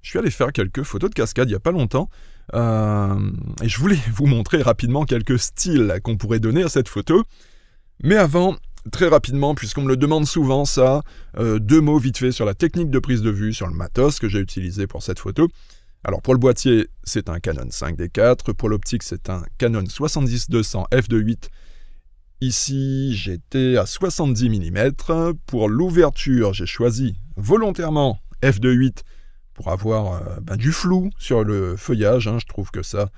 je suis allé faire quelques photos de cascade il n'y a pas longtemps, et je voulais vous montrer rapidement quelques styles qu'on pourrait donner à cette photo. Mais avant, très rapidement, puisqu'on me le demande souvent ça, 2 mots vite fait sur la technique de prise de vue, sur le matos que j'ai utilisé pour cette photo. Alors pour le boîtier, c'est un Canon 5D4, pour l'optique c'est un Canon 70-200 f2.8. Ici, j'étais à 70 mm. Pour l'ouverture, j'ai choisi volontairement f2.8 pour avoir du flou sur le feuillage. Je trouve que ça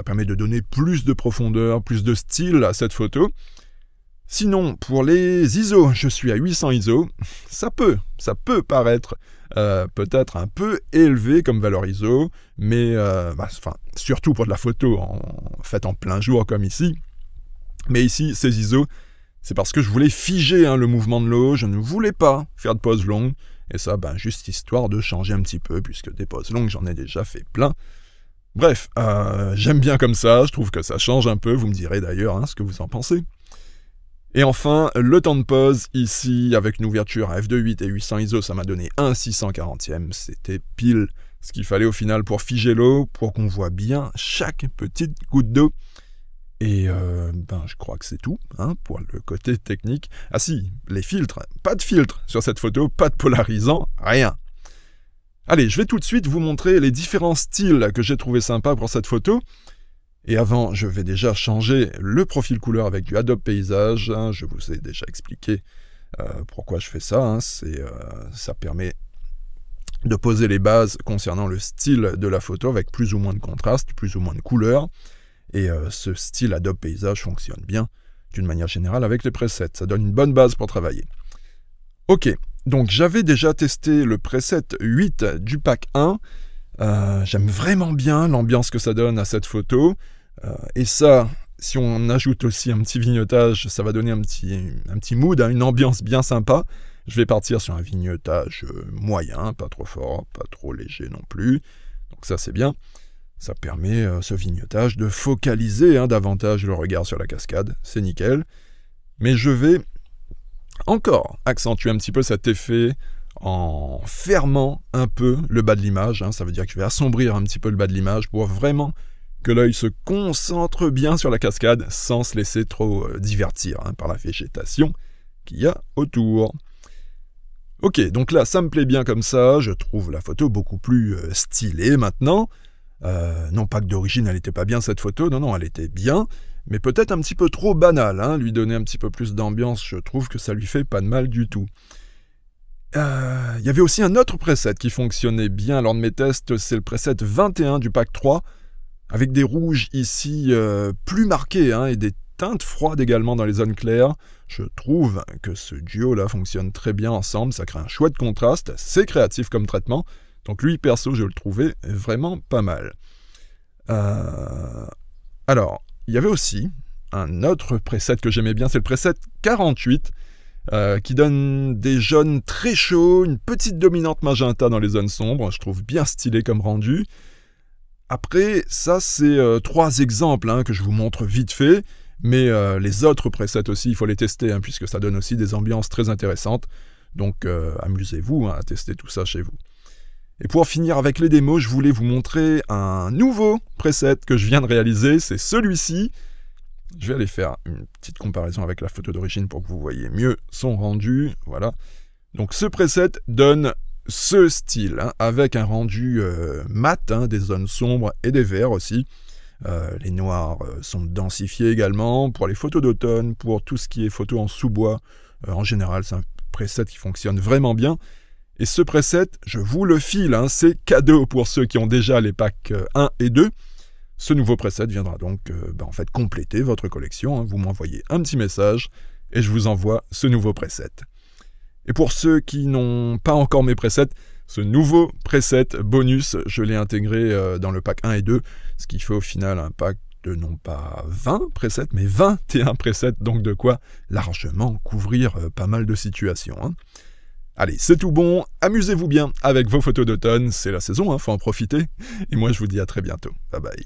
permet de donner plus de profondeur, plus de style à cette photo. Sinon, pour les ISO, je suis à 800 ISO. Ça peut paraître peut-être un peu élevé comme valeur ISO, mais surtout pour de la photo faite en plein jour comme ici. Mais ici, ces ISO, c'est parce que je voulais figer le mouvement de l'eau, je ne voulais pas faire de pause longue, et ça, juste histoire de changer un petit peu, puisque des pauses longues, j'en ai déjà fait plein. Bref, j'aime bien comme ça, je trouve que ça change un peu, vous me direz d'ailleurs ce que vous en pensez. Et enfin, le temps de pause, ici, avec une ouverture à f2.8 et 800 ISO, ça m'a donné un 640e, c'était pile ce qu'il fallait au final pour figer l'eau, pour qu'on voit bien chaque petite goutte d'eau. Et je crois que c'est tout pour le côté technique. Ah si, les filtres, pas de filtre sur cette photo, pas de polarisant, rien. Allez, je vais tout de suite vous montrer les différents styles que j'ai trouvé sympas pour cette photo. Et avant, je vais déjà changer le profil couleur avec du Adobe Paysage. Je vous ai déjà expliqué pourquoi je fais ça. Ça permet de poser les bases concernant le style de la photo avec plus ou moins de contraste, plus ou moins de couleur. Et ce style Adobe Paysage fonctionne bien, d'une manière générale, avec les presets. Ça donne une bonne base pour travailler. Ok, donc j'avais déjà testé le preset 8 du pack 1. J'aime vraiment bien l'ambiance que ça donne à cette photo. Et ça, si on ajoute aussi un petit vignetage, ça va donner un petit mood, une ambiance bien sympa. Je vais partir sur un vignetage moyen, pas trop fort, pas trop léger non plus. Donc ça, c'est bien. Ça permet, ce vignetage, de focaliser davantage le regard sur la cascade. C'est nickel. Mais je vais encore accentuer un petit peu cet effet en fermant un peu le bas de l'image. Ça veut dire que je vais assombrir un petit peu le bas de l'image pour vraiment que l'œil se concentre bien sur la cascade sans se laisser trop divertir par la végétation qu'il y a autour. Ok, donc là, ça me plaît bien comme ça. Je trouve la photo beaucoup plus stylée maintenant. Non pas que d'origine elle n'était pas bien cette photo, non, elle était bien, mais peut-être un petit peu trop banale, lui donner un petit peu plus d'ambiance, je trouve que ça lui fait pas de mal du tout. Il y avait aussi un autre preset qui fonctionnait bien lors de mes tests, c'est le preset 21 du pack 3, avec des rouges ici plus marqués, et des teintes froides également dans les zones claires. Je trouve que ce duo-là fonctionne très bien ensemble, ça crée un chouette contraste, c'est créatif comme traitement. Donc lui, perso, je le trouvais vraiment pas mal. Alors, il y avait aussi un autre preset que j'aimais bien, c'est le preset 48, qui donne des jaunes très chauds, une petite dominante magenta dans les zones sombres. Je trouve bien stylé comme rendu. Après, ça, c'est 3 exemples que je vous montre vite fait, mais les autres presets aussi, il faut les tester, puisque ça donne aussi des ambiances très intéressantes. Donc, amusez-vous à tester tout ça chez vous. Et pour finir avec les démos, je voulais vous montrer un nouveau preset que je viens de réaliser, c'est celui-ci. Je vais aller faire une petite comparaison avec la photo d'origine pour que vous voyez mieux son rendu. Voilà. Donc ce preset donne ce style, avec un rendu mat, des zones sombres et des verts aussi. Les noirs sont densifiés également pour les photos d'automne, pour tout ce qui est photo en sous-bois. En général, c'est un preset qui fonctionne vraiment bien. Et ce preset, je vous le file, c'est cadeau pour ceux qui ont déjà les packs 1 et 2. Ce nouveau preset viendra donc en fait compléter votre collection. Vous m'envoyez un petit message et je vous envoie ce nouveau preset. Et pour ceux qui n'ont pas encore mes presets, ce nouveau preset bonus, je l'ai intégré dans le pack 1 et 2, ce qui fait au final un pack de non pas 20 presets, mais 21 presets, donc de quoi largement couvrir pas mal de situations. Allez, c'est tout bon, amusez-vous bien avec vos photos d'automne, c'est la saison, faut en profiter. Et moi je vous dis à très bientôt, bye bye.